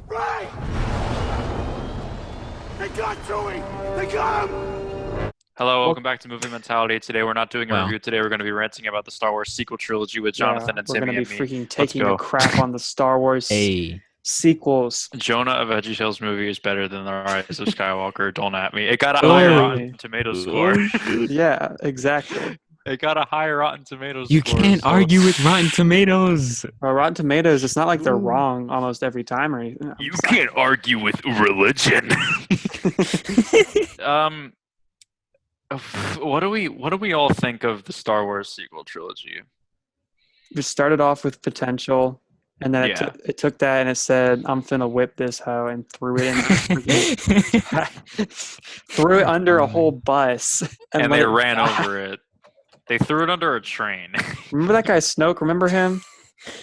Ray! They got Chewie! They got him! Hello, welcome back to Movie Mentality. Today we're not doing a review. Today we're going to be ranting about the Star Wars sequel trilogy with Jonathan and Timmy and me. We're going to be freaking taking a crap on the Star Wars sequels. Jonah, a VeggieTales movie is better than The Rise of Skywalker. Don't at me. It got a higher Rotten Tomatoes score. Yeah, exactly. It got a higher Rotten Tomatoes You score. can't argue with Rotten Tomatoes. Rotten Tomatoes, it's not like they're wrong almost every time or anything. You can't argue with religion. What do we all think of the Star Wars sequel trilogy? We started off with potential, and then it took that and it said, "I'm finna whip this hoe," and threw it in, threw it under a whole bus, and they ran over it. They threw it under a train. Remember that guy Snoke? Remember him?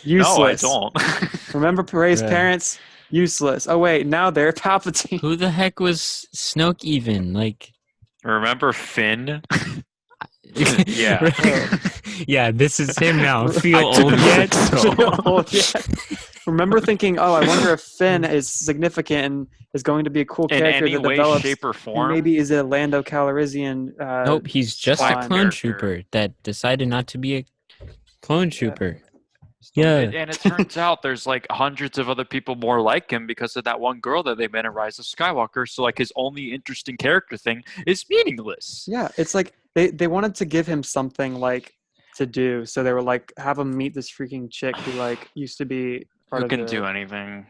Useless. No, I don't. Remember Rey's parents? Useless. Oh wait, now they're Palpatine. Who the heck was Snoke even? Like, remember Finn? Yeah. Yeah, this is him now. Feel old yet? Feel old yet? Remember thinking, oh, I wonder if Finn is significant and is going to be a cool character in any that way, develops. shape, or form? Maybe is a Lando Calrissian. Nope, he's just a clone trooper that decided not to be a clone trooper. Yeah. And it turns out there's like hundreds of other people more like him because of that one girl that they met in Rise of Skywalker. So like his only interesting character thing is meaningless. Yeah, it's like they wanted to give him something like to do. So they were like, have him meet this freaking chick who like used to be part who of can do anything.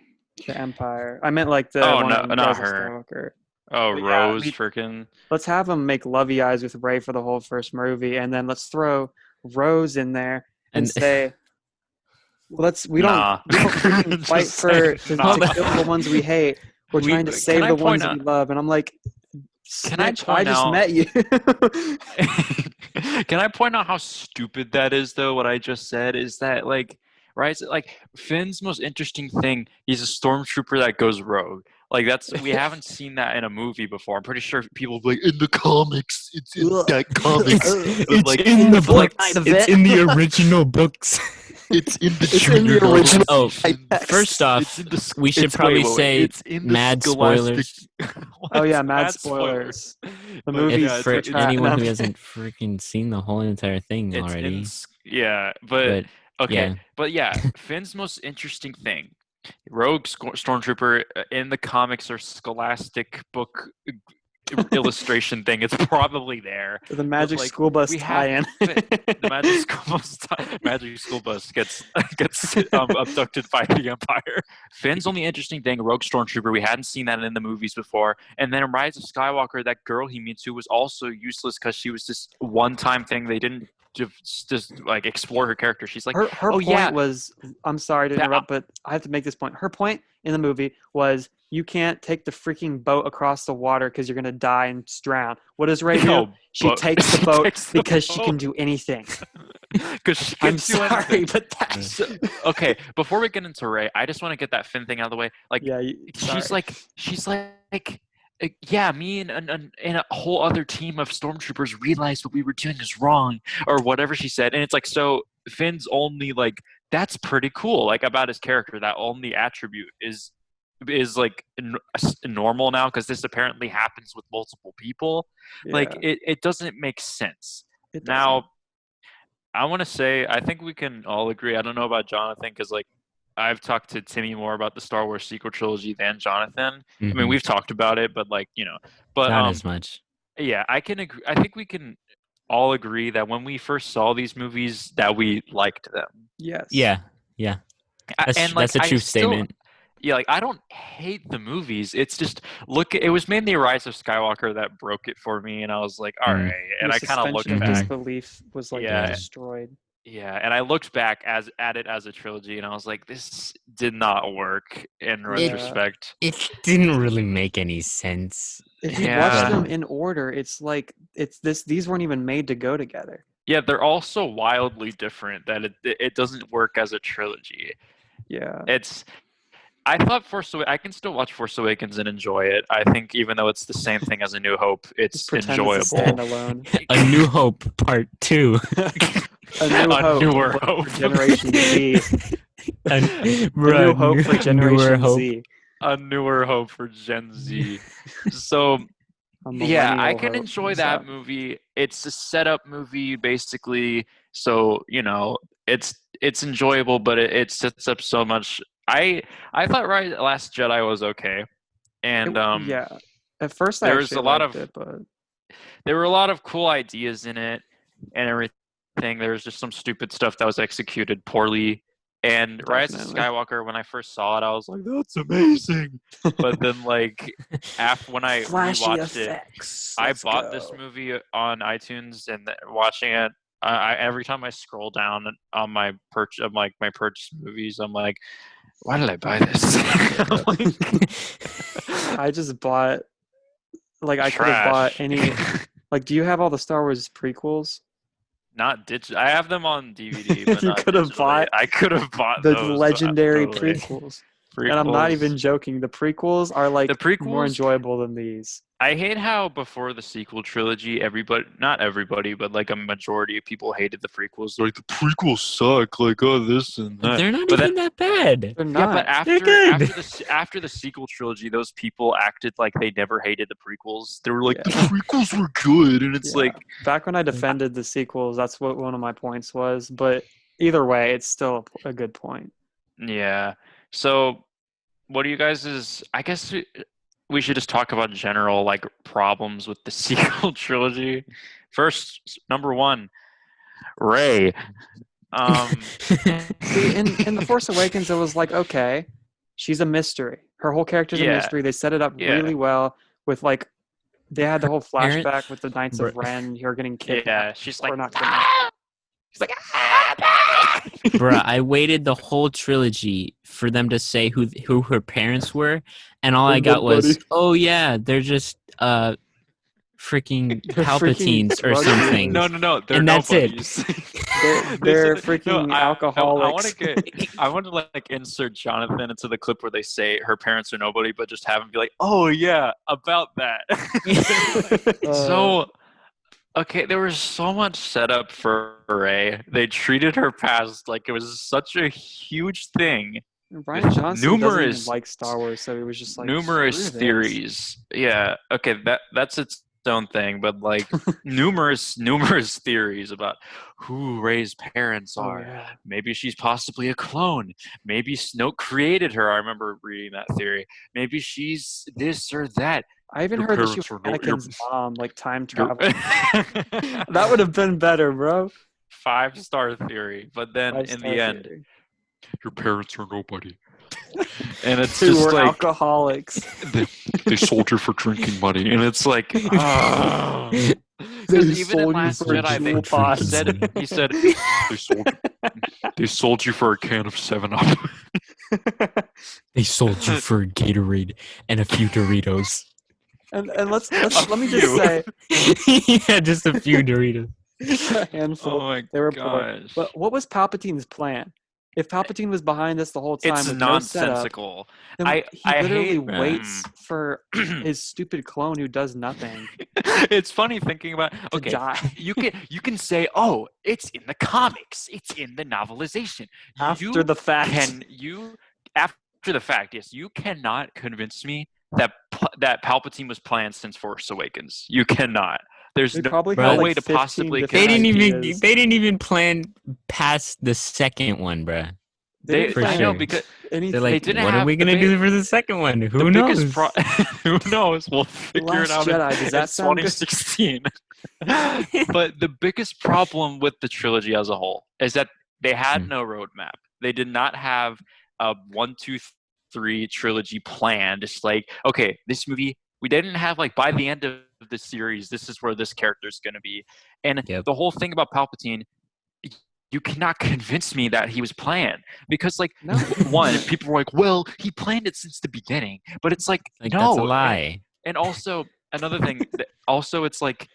The Empire. I meant like the not her. Skywalker. Oh, but Rose, freaking. Let's have him make lovey eyes with Rey for the whole first movie, and then let's throw Rose in there and say, we don't freaking fight to kill the ones we hate. We're trying to save the ones that we love. And I'm like, I just met you. Can I point out how stupid that is, though? What I just said is that, like, right? Like, Finn's most interesting thing, he's a stormtrooper that goes rogue. Like, we haven't seen that in a movie before. I'm pretty sure people will be like, in the comics, it's in that comics. It's like, in the books. It's in the original books. It's in the original. Oh, first off, we should probably say mad spoilers. Oh yeah, mad spoilers. The movie for anyone who hasn't freaking seen the whole entire thing already. But Finn's most interesting thing, rogue stormtrooper in the comics or Scholastic book illustration thing, it's probably there. The magic school bus tie-in. The magic school bus gets abducted by the Empire. Finn's only interesting thing, rogue stormtrooper. We hadn't seen that in the movies before. And then in Rise of Skywalker, that girl he meets who was also useless because she was this one-time thing. They didn't just like explore her character. She's like, her point was, I'm sorry to interrupt, but I have to make this point. Her point in the movie was, you can't take the freaking boat across the water because you're going to die and drown. What does Rey do? She takes the boat because she can do anything. I'm sorry, but that's... Okay, before we get into Rey, I just want to get that Finn thing out of the way. Like, she's like, yeah, me and a whole other team of stormtroopers realized what we were doing is wrong, or whatever she said. And it's like, so Finn's only like, that's pretty cool. Like, about his character, that only attribute is like normal now because this apparently happens with multiple people. Like, it doesn't make sense. Now, I want to say, I think we can all agree. I don't know about Jonathan because, like, I've talked to Timmy more about the Star Wars sequel trilogy than Jonathan. Mm-hmm. I mean, we've talked about it, but like, but not as much. Yeah, I can agree. I think we can all agree that when we first saw these movies, that we liked them. Yes. Yeah. That's a true statement. Yeah, like, I don't hate the movies. It's just, it was mainly Rise of Skywalker that broke it for me, and I was like, all right. And I kind of looked back. Disbelief was like destroyed. Yeah, and I looked back at it as a trilogy, and I was like, this did not work in retrospect. It didn't really make any sense. If you watch them in order, it's like these weren't even made to go together. Yeah, they're all so wildly different that it doesn't work as a trilogy. Yeah. I thought I can still watch Force Awakens and enjoy it. I think even though it's the same thing as A New Hope, it's enjoyable. It's a standalone. A New Hope Part 2. A New Hope for Generation Z. A New Hope for Generation Z. a newer hope for Gen Z. So yeah, I can enjoy that movie. It's a setup movie basically, so it's enjoyable, but it sets up so much. I thought Last Jedi was okay, and yeah, at first I there was actually liked it, but there were a lot of cool ideas in it and everything. There was just some stupid stuff that was executed poorly. And Rise of Skywalker, when I first saw it, I was like, "That's amazing!" But then, like, when I rewatched it, I bought this movie on iTunes, and watching it, every time I scroll down on my my purchase movies, I'm like, "Why did I buy this?" I just bought. Like, I could have bought any. Like, do you have all the Star Wars prequels? Not digital. I have them on DVD. But you could have bought. I could have bought the those, legendary prequels. And I'm not even joking. The prequels are like more enjoyable than these. I hate how before the sequel trilogy, not everybody, but like a majority of people hated the prequels. They're like, the prequels suck. Like, oh, this and that. They're not even that bad. They're not. Yeah, but after the sequel trilogy, those people acted like they never hated the prequels. They were like, the prequels were good, and it's like back when I defended the sequels, that's what one of my points was. But either way, it's still a good point. Yeah. So, what do you guys' I guess we should just talk about general like problems with the sequel trilogy. First, number one, Rey. See, in The Force Awakens, it was like, okay, she's a mystery. Her whole character's a mystery. They set it up really well with like, they had the whole flashback with the Knights of Ren. You're getting kidnapped. Yeah, she's like, she's like, bruh, I waited the whole trilogy for them to say who her parents were, and all I got was, oh yeah, they're just freaking Palpatines or something. No, they're and that's nobodies. they're freaking alcoholics. I want to like insert Jonathan into the clip where they say her parents are nobody, but just have him be like, oh yeah, about that. So. Okay, there was so much setup for Rey. They treated her past like it was such a huge thing. Ryan Johnson doesn't even like Star Wars, so he was just like numerous theories. Yeah, okay, that's its own thing, but like numerous theories about who Rey's parents are. Yeah. Maybe she's possibly a clone. Maybe Snoke created her. I remember reading that theory. Maybe she's this or that. I even heard that she was Anakin's mom, like time travel. That would have been better, bro. 5-star theory, but then in the end, your parents are nobody. And it's they just were like alcoholics. They sold you for drinking money, and it's like, oh. Even in Last Jedi, he said they sold you for a can of 7-Up. They sold you for a Gatorade and a few Doritos. And let me just say, yeah, just a few Doritos. A handful. Oh my they were gosh. poor. But what was Palpatine's plan? If Palpatine was behind this the whole time, it's nonsensical. No setup, he literally waits for his stupid clone who does nothing. It's funny thinking about. Okay, you can say, oh, it's in the comics, it's in the novelization. After the fact, after the fact, yes, you cannot convince me that Palpatine was planned since Force Awakens. You cannot. There's no way to possibly. They didn't even plan past the second one, bruh. I know because they're like, what are we gonna do for the second one? Who knows? Who knows? We'll figure it out. Jedi, does that sound 2016. But the biggest problem with the trilogy as a whole is that they had no roadmap. They did not have a 1, 2, 3 trilogy plan. Just like, okay, this movie, we didn't have like by the end of the series, this is where this character is going to be. And the whole thing about Palpatine, you cannot convince me that he was planned because like one, people were like, well, he planned it since the beginning, but it's like no, that's a lie. And also another thing, also it's like,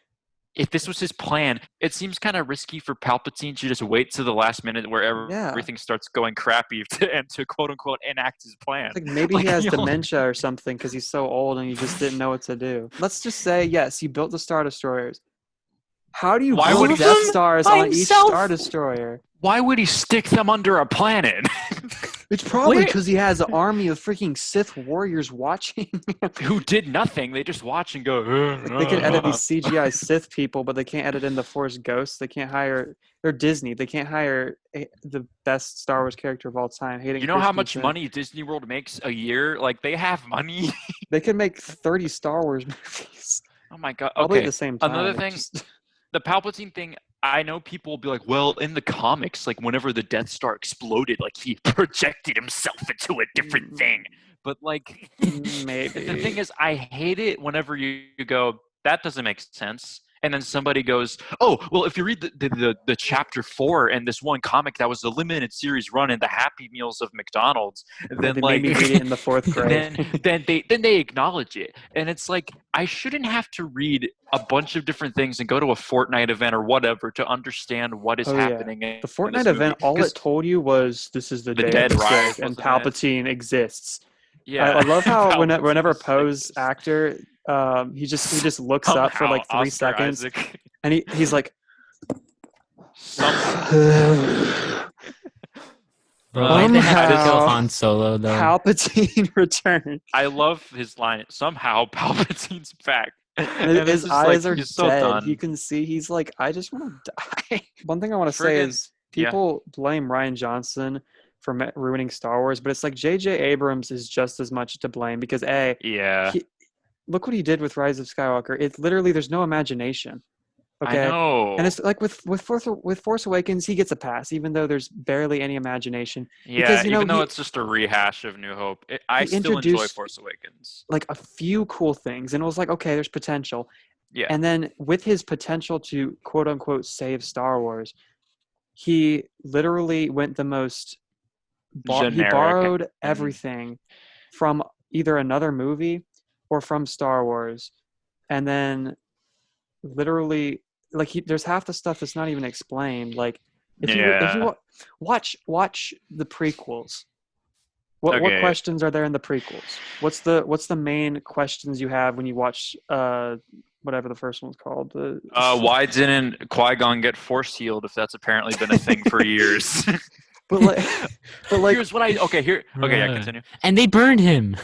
if this was his plan, it seems kind of risky for Palpatine to just wait to the last minute where everything starts going crappy to quote unquote enact his plan. Like maybe he has dementia or something because he's so old and he just didn't know what to do. Let's just say, yes, he built the Star Destroyers. How do you build Death Stars on each Star Destroyer? Why would he stick them under a planet? It's probably because he has an army of freaking Sith warriors watching. Who did nothing. They just watch and go. They can edit these CGI Sith people, but they can't edit in the Force ghosts. They can't hire. They're Disney. They can't hire the best Star Wars character of all time. You know how much money Disney World makes a year? Like, they have money. They can make 30 Star Wars movies. Oh my god. Probably Okay. at the same time. Another thing, the Palpatine thing, I know people will be like, well, in the comics, like whenever the Death Star exploded, like he projected himself into a different thing. But like, maybe. The thing is, I hate it whenever you go, that doesn't make sense. And then somebody goes, oh, well, if you read the chapter 4 in this one comic that was a limited series run in the Happy Meals of McDonald's, then they like made me read it in the 4th grade. then they acknowledge it, and it's like I shouldn't have to read a bunch of different things and go to a Fortnite event or whatever to understand what is happening. The Fortnite event, all it told you was this is the day dead rise, and Palpatine exists. Yeah, I love how whenever Poe's actor. He just looks up for like 3 seconds, and he's like, Bro, like they have to kill Han Solo though. Palpatine returned. I love his line. Somehow Palpatine's back. And his eyes are dead. So you can see he's like, I just want to die. One thing I want to say is people blame Rian Johnson for ruining Star Wars, but it's like J.J. Abrams is just as much to blame because look what he did with Rise of Skywalker. It's literally there's no imagination. Okay. I know. And it's like with Force Awakens, he gets a pass, even though there's barely any imagination. Yeah, because, even though it's just a rehash of New Hope, I still enjoy Force Awakens. Like a few cool things, and it was like, okay, there's potential. Yeah. And then with his potential to quote unquote save Star Wars, he literally went the most. He borrowed everything from either another movie or from Star Wars, and then literally like there's half the stuff that's not even explained. Like if you watch the prequels, what questions are there in the prequels? What's the main questions you have when you watch whatever the first one's called? Why didn't Qui-Gon get force healed if that's apparently been a thing for years? but like here's what continue. And they burned him.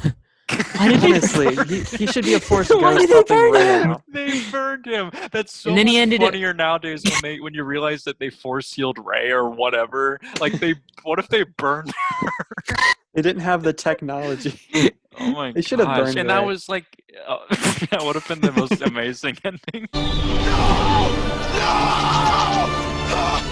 Honestly, he should be a Force ghost helping Rey out. They burned him. That's so much funnier nowadays when you realize that they force healed Rey or whatever. Like what if they burned her? They didn't have the technology. Oh my god! They should have burned and Rey. That was like that would have been the most amazing ending. No!